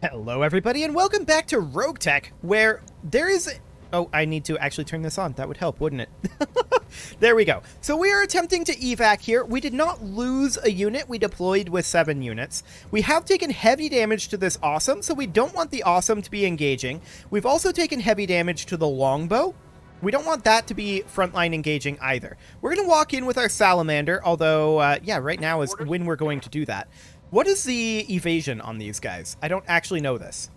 Hello everybody and welcome back to RogueTech, where there is... Oh, I need to actually turn this on. That would help, wouldn't it? There we go. So we are attempting to evac here. We did not lose a unit. We deployed with 7 units. We have taken heavy damage to this awesome, so we don't want the awesome to be engaging. We've also taken heavy damage to the longbow. We don't want that to be frontline engaging either. We're going to walk in with our salamander, although, yeah, right now is when we're going to do that. What is the evasion on these guys? I don't actually know this.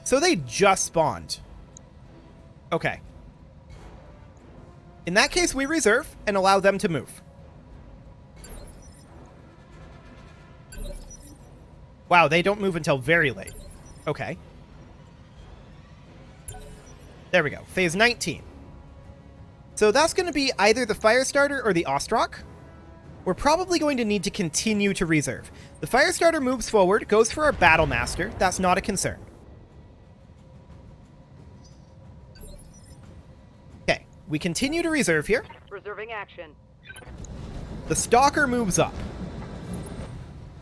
So they just spawned. Okay. In that case, we reserve and allow them to move. Wow, they don't move until very late. Okay. There we go. Phase 19. So that's going to be either the Firestarter or the Ostrock. We're probably going to need to continue to reserve. The Firestarter moves forward, goes for our Battlemaster. That's not a concern. Okay, we continue to reserve here. Reserving action. The Stalker moves up.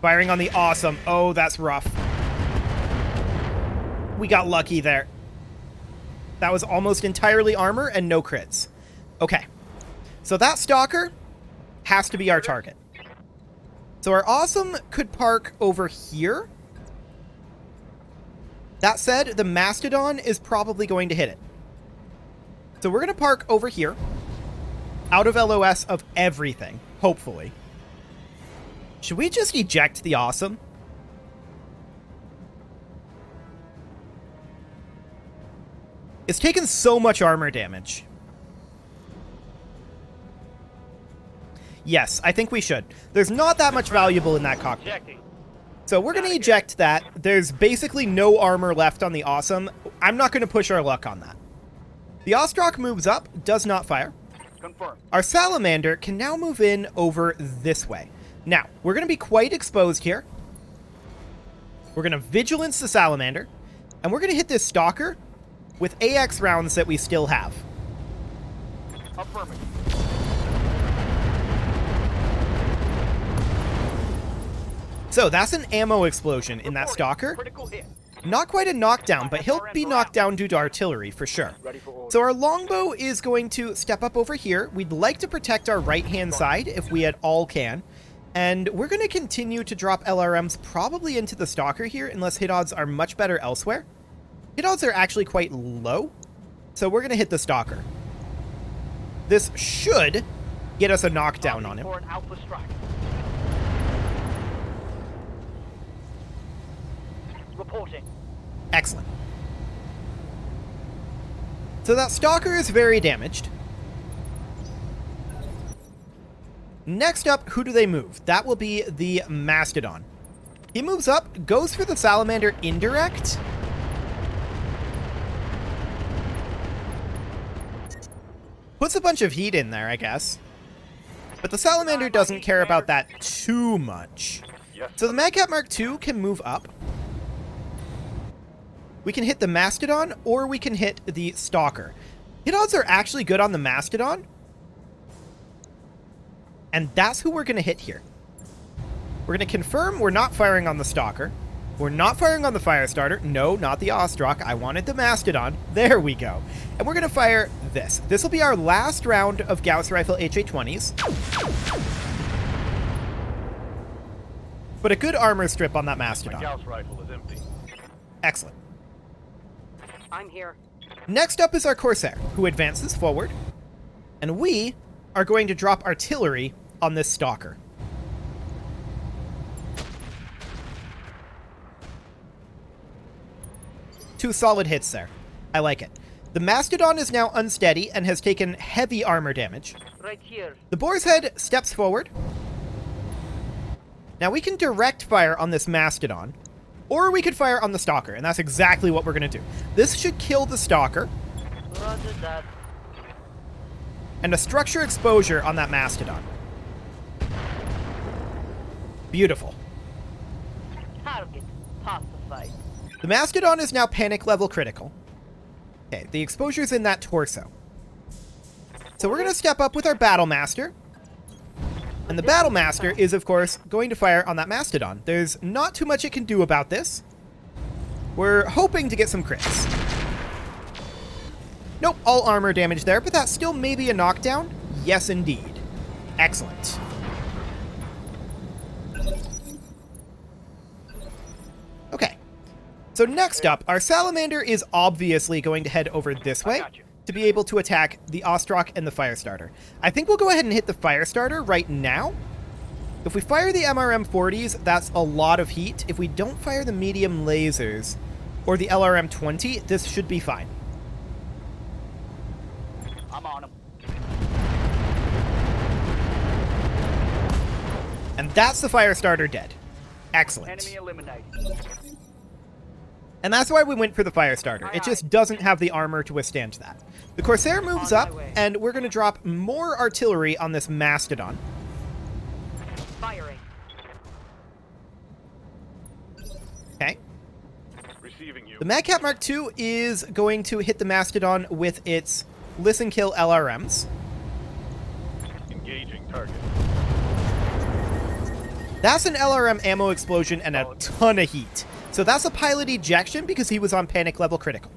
Firing on the awesome. Oh, that's rough. We got lucky there. That was almost entirely armor and no crits. Okay, so that Stalker has to be our target. So our awesome could park over here. That said, the Mastodon is probably going to hit it. So we're going to park over here, out of LOS of everything, hopefully. Should we just eject the awesome? It's taken so much armor damage. Yes, I think we should. There's not that much valuable in that cockpit. So we're going to eject that. There's basically no armor left on the awesome. I'm not going to push our luck on that. The Ostrock moves up, does not fire. Confirm. Our Salamander can now move in over this way. Now, we're going to be quite exposed here. We're going to Vigilance the Salamander, and we're going to hit this Stalker with AX rounds that we still have. Affirmative. So that's an ammo explosion in that Stalker. Critical hit. Not quite a knockdown, but he'll be knocked down due to artillery for sure. So our longbow is going to step up over here. We'd like to protect our right-hand side if we at all can. And we're going to continue to drop LRMs probably into the Stalker here unless hit odds are much better elsewhere. Hit odds are actually quite low, so we're going to hit the Stalker. This should get us a knockdown on him. For an alpha strike. Reporting. Excellent. So that Stalker is very damaged. Next up, who do they move? That will be the Mastodon. He moves up, goes for the Salamander indirect. Puts a bunch of heat in there, I guess. But the Salamander doesn't care about that too much. So the Madcap Mark II can move up. We can hit the Mastodon, or we can hit the Stalker. Hit odds are actually good on the Mastodon. And that's who we're going to hit here. We're going to confirm we're not firing on the Stalker. We're not firing on the Firestarter. No, not the Ostrock. I wanted the Mastodon. There we go. And we're going to fire this. This will be our last round of Gauss Rifle HA-20s. But a good armor strip on that Mastodon. My Gauss rifle is empty. Excellent. I'm here. Next up is our Corsair, who advances forward. And we are going to drop artillery on this Stalker. Two solid hits there. I like it. The Mastodon is now unsteady and has taken heavy armor damage. Right here. The Boar's Head steps forward. Now we can direct fire on this Mastodon, or we could fire on the Stalker, and that's exactly what we're going to do. This should kill the Stalker. Roger that. And a structure exposure on that Mastodon. Beautiful. Target pacified. The Mastodon is now panic level critical. Okay, the exposure's in that torso. So we're going to step up with our Battlemaster. And the Battle Master is, of course, going to fire on that Mastodon. There's not too much it can do about this. We're hoping to get some crits. Nope, all armor damage there, but that's still maybe a knockdown. Yes, indeed. Excellent. Okay. So next up, our Salamander is obviously going to head over this way to be able to attack the Ostrock and the Firestarter. I think we'll go ahead and hit the Firestarter right now. If we fire the MRM-40s, that's a lot of heat. If we don't fire the medium lasers or the LRM-20, this should be fine. I'm on him. And that's the Firestarter dead. Excellent. Enemy eliminated. And that's why we went for the Firestarter. It just doesn't have the armor to withstand that. The Corsair moves up, and we're going to drop more artillery on this Mastodon. Firing. Okay. Receiving you. The Madcap Mark II is going to hit the Mastodon with its Listen Kill LRMs. Engaging target. That's an LRM ammo explosion and a ton of heat. So that's a pilot ejection because he was on panic level critical.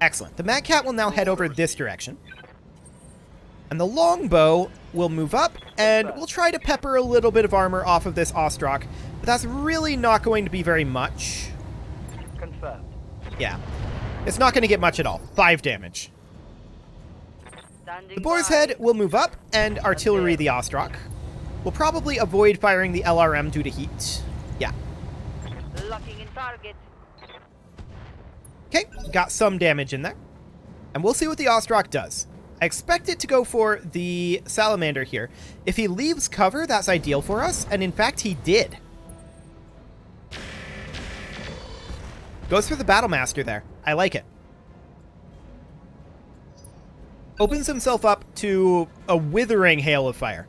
Excellent. The Madcat will now head over this direction. And the Longbow will move up, and we'll try to pepper a little bit of armor off of this Ostrock, but that's really not going to be very much. Confirmed. Yeah. It's not going to get much at all. 5 damage. Standing The Boar's by. Head will move up, and artillery the Ostrock. We'll probably avoid firing the LRM due to heat. Yeah. Locking in target. Okay, got some damage in there. And we'll see what the Ostrock does. I expect it to go for the Salamander here. If he leaves cover, that's ideal for us, and in fact, he did. Goes for the Battlemaster there. I like it. Opens himself up to a withering hail of fire.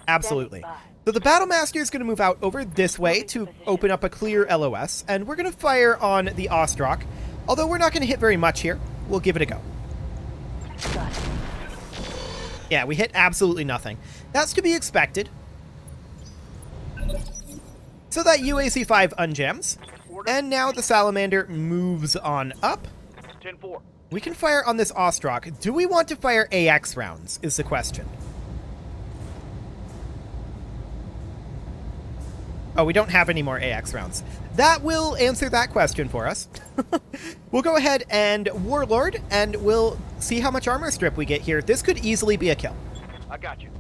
Absolutely. So the Battlemaster is going to move out over this way to open up a clear LOS, and we're going to fire on the Ostrock. Although we're not going to hit very much here, we'll give it a go. Yeah, we hit absolutely nothing. That's to be expected. So that UAC-5 unjams, and now the Salamander moves on up. 10-4. We can fire on this Ostrock. Do we want to fire AX rounds, is the question. Oh, we don't have any more AX rounds. That will answer that question for us. We'll go ahead and Warlord, and we'll see how much armor strip we get here. This could easily be a kill. I got you.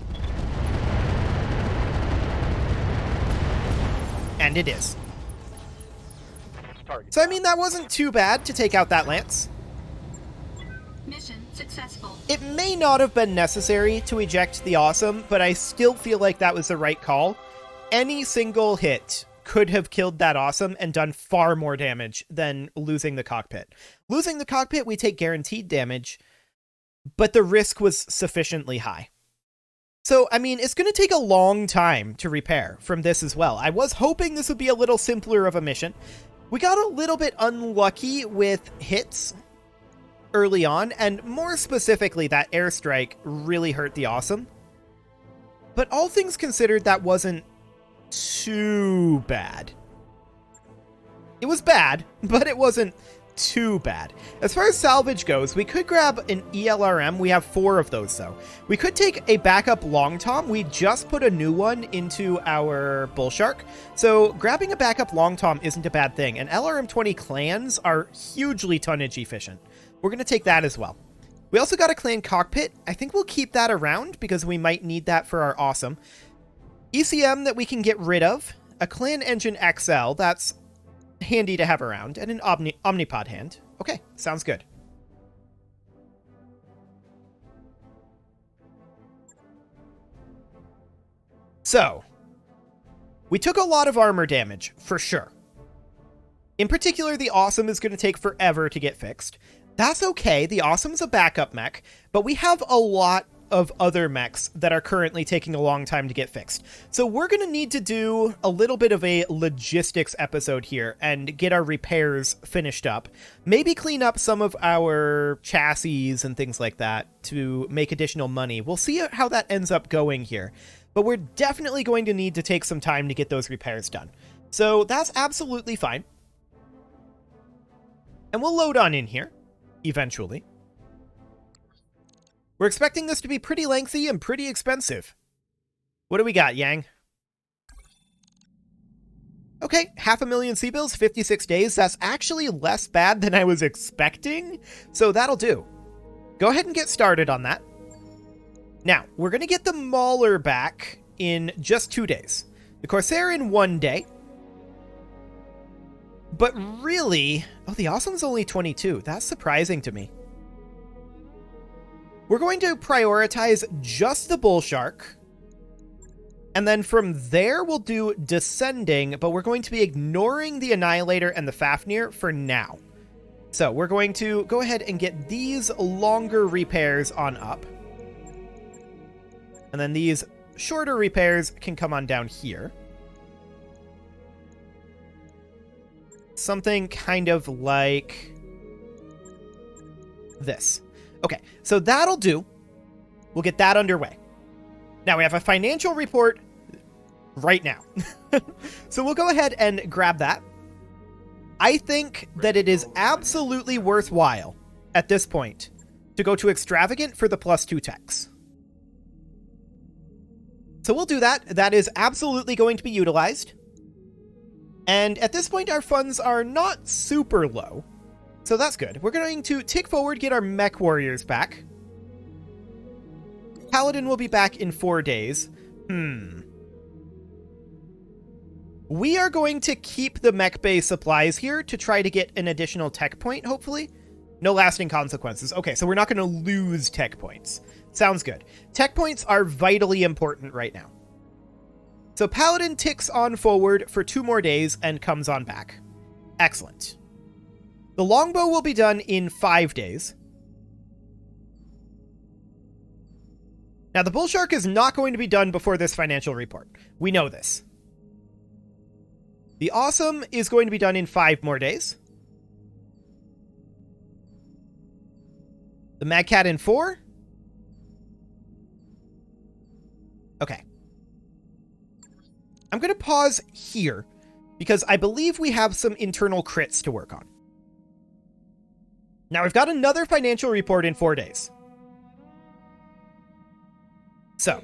And it is. Target. So, I mean, that wasn't too bad to take out that Lance. Mission successful. It may not have been necessary to eject the Awesome, but I still feel like that was the right call. Any single hit could have killed that Awesome and done far more damage than losing the cockpit. Losing the cockpit, we take guaranteed damage, but the risk was sufficiently high. So, I mean, it's going to take a long time to repair from this as well. I was hoping this would be a little simpler of a mission. We got a little bit unlucky with hits early on, and more specifically, that airstrike really hurt the Awesome. But all things considered, that wasn't too bad. It was bad, but it wasn't too bad. As far as salvage goes, we could grab an ELRM. We have 4 of those, though. We could take a backup Long Tom. We just put a new one into our Bull Shark, so grabbing a backup Long Tom isn't a bad thing. And LRM-20 clans are hugely tonnage efficient. We're going to take that as well. We also got a clan cockpit. I think we'll keep that around because we might need that for our Awesome. ECM that we can get rid of. A clan engine XL. That's handy to have around. And an Omnipod hand. Okay, sounds good. So, we took a lot of armor damage, for sure. In particular, the Awesome is going to take forever to get fixed. That's okay, the Awesome's a backup mech, but we have a lot of other mechs that are currently taking a long time to get fixed. So we're going to need to do a little bit of a logistics episode here and get our repairs finished up. Maybe clean up some of our chassis and things like that to make additional money. We'll see how that ends up going here. but we're definitely going to need to take some time to get those repairs done. So that's absolutely fine. And we'll load on in here, eventually. We're expecting this to be pretty lengthy and pretty expensive. What do we got, Yang? Okay, 500,000 C-bills, 56 days. That's actually less bad than I was expecting, so that'll do. Go ahead and get started on that. Now, we're going to get the Mauler back in just 2 days. The Corsair in 1 day. But really... Oh, the Awesome's only 22. That's surprising to me. We're going to prioritize just the Bull Shark. And then from there, we'll do Descending, but we're going to be ignoring the Annihilator and the Fafnir for now. So we're going to go ahead and get these longer repairs on up. And then these shorter repairs can come on down here. Something kind of like this. Okay, so that'll do. We'll get that underway. Now we have a financial report right now. So we'll go ahead and grab that. I think that it is absolutely worthwhile at this point to go to Extravagant for the +2 techs. So we'll do that. That is absolutely going to be utilized. And at this point, our funds are not super low. So that's good. We're going to tick forward, get our mech warriors back. Paladin will be back in 4 days. We are going to keep the mech bay supplies here to try to get an additional tech point, hopefully. No lasting consequences. Okay, so we're not going to lose tech points. Sounds good. Tech points are vitally important right now. So Paladin ticks on forward for 2 more days and comes on back. Excellent. The longbow will be done in 5 days. Now, the Bull Shark is not going to be done before this financial report. We know this. The Awesome is going to be done in 5 more days. The Mad Cat in 4. Okay. I'm going to pause here because I believe we have some internal crits to work on. Now, we've got another financial report in 4 days. So,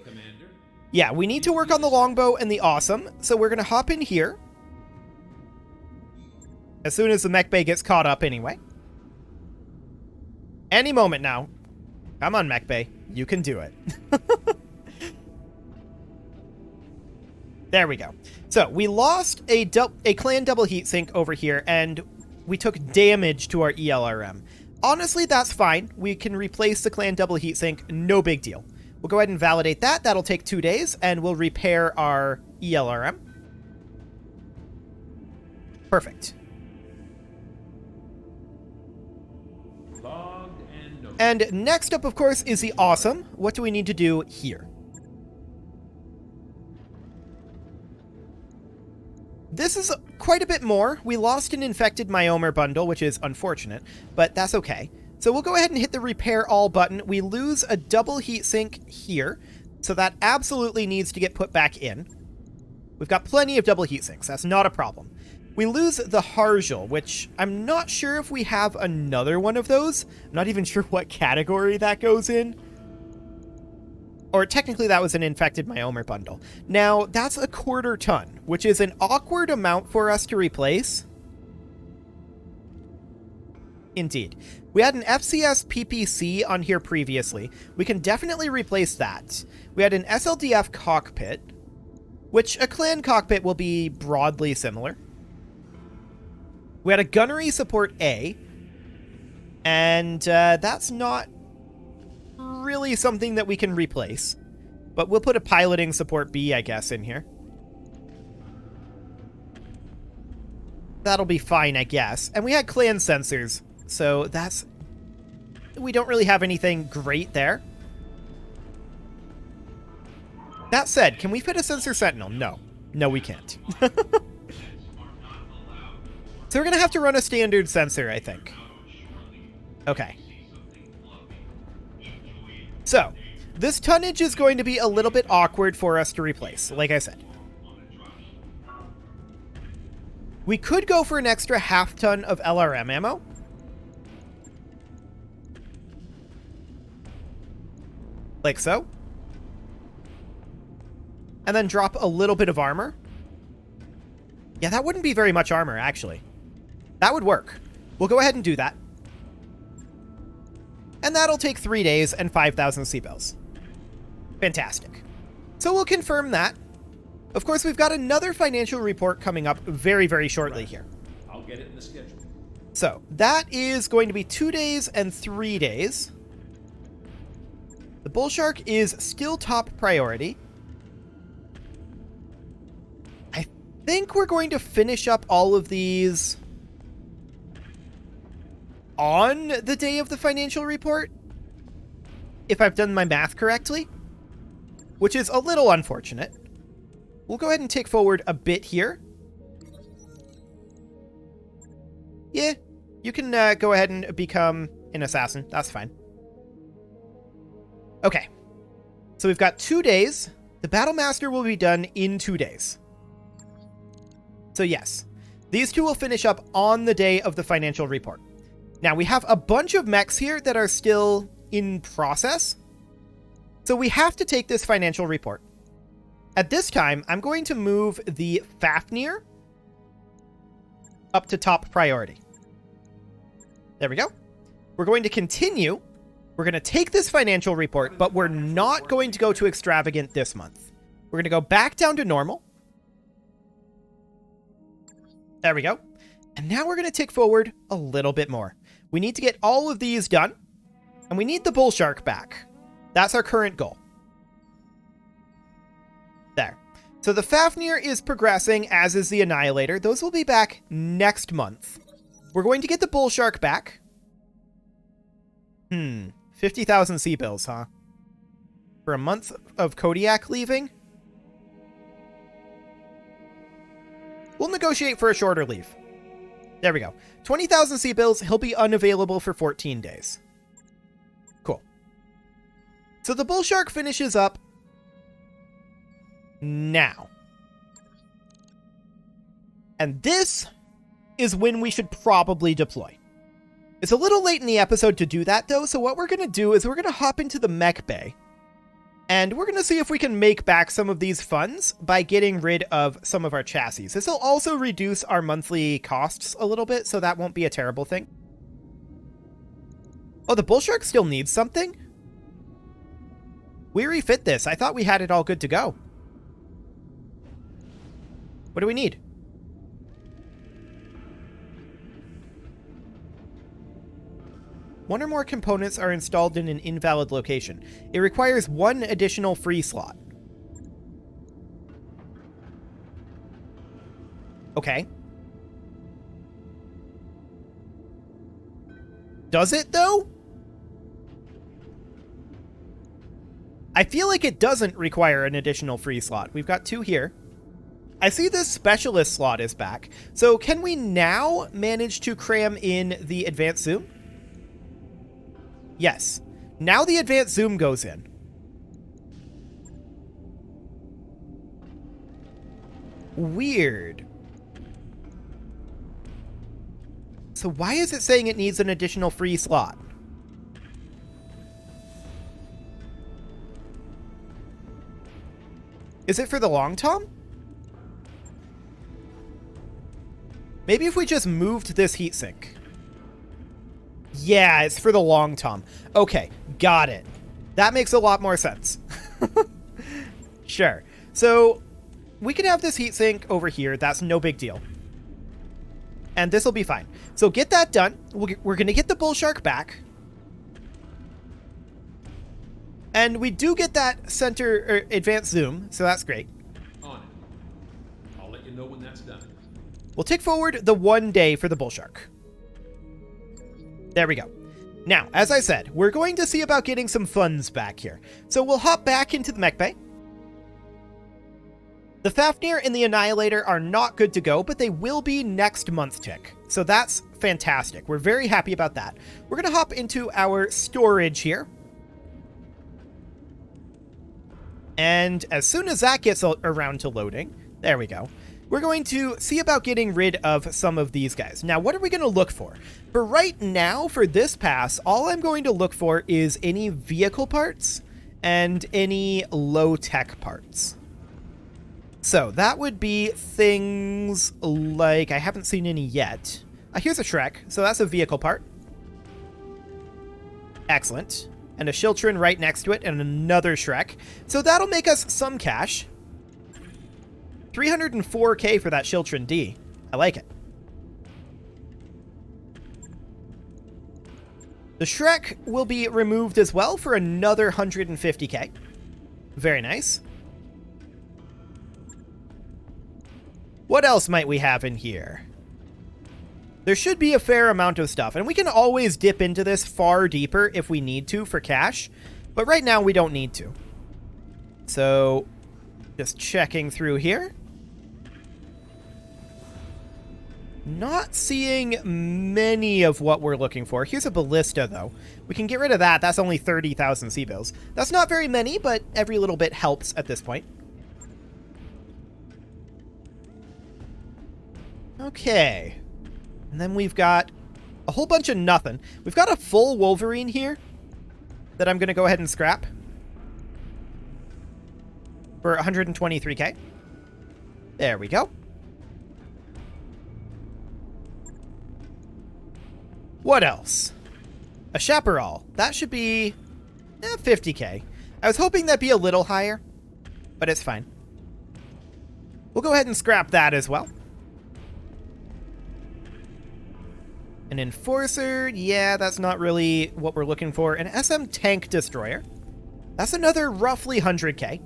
yeah, we need to work on the longbow and the Awesome. So we're going to hop in here. As soon as the mech bay gets caught up anyway. Any moment now. Come on, mech bay. You can do it. There we go. So we lost a clan double heatsink over here, and we took damage to our ELRM. Honestly, that's fine. We can replace the clan double heatsink. No big deal. We'll go ahead and validate that. That'll take 2 days, and we'll repair our ELRM. Perfect. And next up, of course, is the Awesome. What do we need to do here? This is quite a bit more. We lost an infected Myomer bundle, which is unfortunate, but that's okay. So we'll go ahead and hit the repair all button. We lose a double heatsink here, so that absolutely needs to get put back in. We've got plenty of double heatsinks. That's not a problem. We lose the Harjal, which I'm not sure if we have another one of those. I'm not even sure what category that goes in. Or technically that was an infected Myomer bundle. Now, that's a 1/4 ton, which is an awkward amount for us to replace. Indeed. We had an FCS PPC on here previously. We can definitely replace that. We had an SLDF cockpit, which a clan cockpit will be broadly similar. We had a gunnery support A, and that's not really something that we can replace. But we'll put a piloting support B, I guess, in here. That'll be fine, I guess. And we had clan sensors, so that's... we don't really have anything great there. That said, can we fit a sensor sentinel? No. No, we can't. So we're going to have to run a standard sensor, I think. Okay. So, this tonnage is going to be a little bit awkward for us to replace, like I said. We could go for an extra half ton of LRM ammo. Like so. And then drop a little bit of armor. Yeah, that wouldn't be very much armor, actually. That would work. We'll go ahead and do that. And that'll take 3 days and 5,000 C-bills. Fantastic. So we'll confirm that. Of course, we've got another financial report coming up very, very shortly here. I'll get it in the schedule. So that is going to be 2 days and 3 days. The bull shark is still top priority. I think we're going to finish up all of these on the day of the financial report, if I've done my math correctly, which is a little unfortunate. We'll go ahead and take forward a bit here. Yeah, you can go ahead and become an assassin. That's fine. Okay. So we've got 2 days. The Battle Master will be done in 2 days. So yes, these two will finish up on the day of the financial report. Now, we have a bunch of mechs here that are still in process. So we have to take this financial report. At this time, I'm going to move the Fafnir up to top priority. There we go. We're going to continue. We're going to take this financial report, but we're not going to go to extravagant this month. We're going to go back down to normal. There we go. And now we're going to tick forward a little bit more. We need to get all of these done, and we need the bull shark back. That's our current goal. There. So the Fafnir is progressing, as is the Annihilator. Those will be back next month. We're going to get the bull shark back. 50,000 C-bills, huh? For a month of Kodiak leaving? We'll negotiate for a shorter leave. There we go. 20,000 C-bills. He'll be unavailable for 14 days. Cool. So the bull shark finishes up now. And this is when we should probably deploy. It's a little late in the episode to do that, though, so what we're going to do is we're going to hop into the mech bay. And we're going to see if we can make back some of these funds by getting rid of some of our chassis. This will also reduce our monthly costs a little bit, so that won't be a terrible thing. Oh, the bull shark still needs something? We refit this. I thought we had it all good to go. What do we need? One or more components are installed in an invalid location. It requires 1 additional free slot. Okay. Does it, though? I feel like it doesn't require an additional free slot. We've got 2 here. I see this specialist slot is back. So can we now manage to cram in the advanced zoom? Yes. Now the advanced zoom goes in. Weird. So why is it saying it needs an additional free slot? Is it for the long tom? Maybe if we just moved this heatsink. Yeah, it's for the long tom. Okay, got it. That makes a lot more sense. Sure. So we can have this heatsink over here. That's no big deal. And this will be fine. So get that done. We're going to get the bull shark back. And we do get that center advanced zoom, so that's great. On it. I'll let you know when that's done. We'll tick forward the 1 day for the bull shark. There we go. Now, as I said, we're going to see about getting some funds back here. So we'll hop back into the mech bay. The Fafnir and the Annihilator are not good to go, but they will be next month tick. So that's fantastic. We're very happy about that. We're going to hop into our storage here. And as soon as that gets around to loading, there we go, we're going to see about getting rid of some of these guys. Now, what are we going to look for? For right now, for this pass, all I'm going to look for is any vehicle parts and any low-tech parts. So that would be things like, I haven't seen any yet. Here's a Shrek, so that's a vehicle part. Excellent. And a Shiltrin right next to it, and another Shrek. So that'll make us some cash. 304k for that Shiltrin D. I like it. The Shrek will be removed as well for another 150k. Very nice. What else might we have in here? There should be a fair amount of stuff, and we can always dip into this far deeper if we need to for cash, but right now we don't need to. So, just checking through here. Not seeing many of what we're looking for. Here's a ballista, though. We can get rid of that. That's only 30,000 C-bills. That's not very many, but every little bit helps at this point. Okay. And then we've got a whole bunch of nothing. We've got a full Wolverine here that I'm going to go ahead and scrap for 123k. There we go. What else? A Chaparral. That should be 50k. I was hoping that'd be a little higher, but it's fine. We'll go ahead and scrap that as well. An Enforcer, yeah, that's not really what we're looking for. An SM Tank Destroyer. That's another roughly 100k.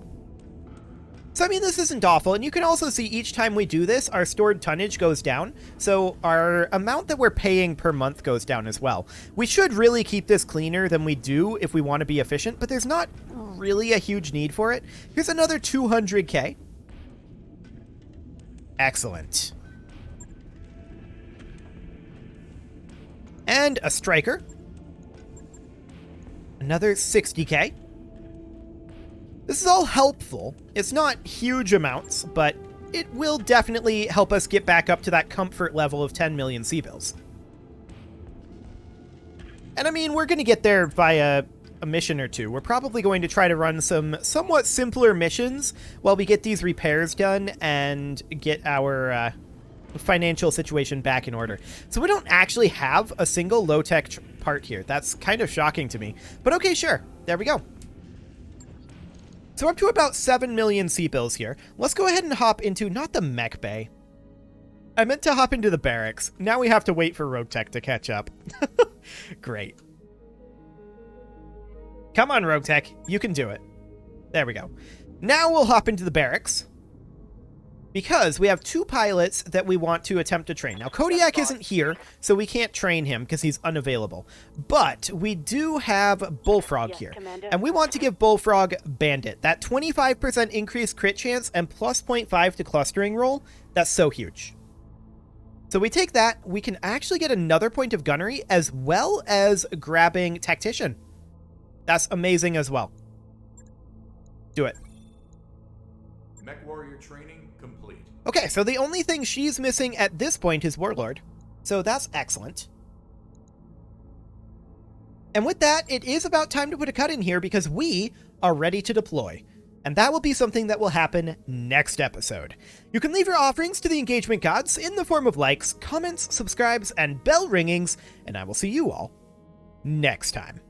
So, I mean, this isn't awful, and you can also see each time we do this, our stored tonnage goes down, so our amount that we're paying per month goes down as well. We should really keep this cleaner than we do if we want to be efficient, but there's not really a huge need for it. Here's another 200k. Excellent. And a Striker. Another 60k. This is all helpful. It's not huge amounts, but it will definitely help us get back up to that comfort level of 10 million C-bills. And I mean, we're going to get there via a mission or two. We're probably going to try to run some somewhat simpler missions while we get these repairs done and get our financial situation back in order. So we don't actually have a single low-tech part here. That's kind of shocking to me. But okay, sure. There we go. So we're up to about 7 million C-bills here. Let's go ahead and hop into, not the mech bay. I meant to hop into the barracks. Now we have to wait for RogueTech to catch up. Great. Come on, RogueTech. You can do it. There we go. Now we'll hop into the barracks, because we have 2 pilots that we want to attempt to train. Now, Kodiak isn't here, so we can't train him because he's unavailable. But we do have Bullfrog here, Commander. and we want to give Bullfrog Bandit. That 25% increased crit chance and plus 0.5 to clustering roll, that's so huge. So we take that, we can actually get another point of gunnery as well as grabbing Tactician. That's amazing as well. Do it. Mech Warrior training complete. Okay, so the only thing she's missing at this point is Warlord. So that's excellent. And with that, it is about time to put a cut in here because we are ready to deploy. And that will be something that will happen next episode. You can leave your offerings to the engagement gods in the form of likes, comments, subscribes, and bell ringings, and I will see you all next time.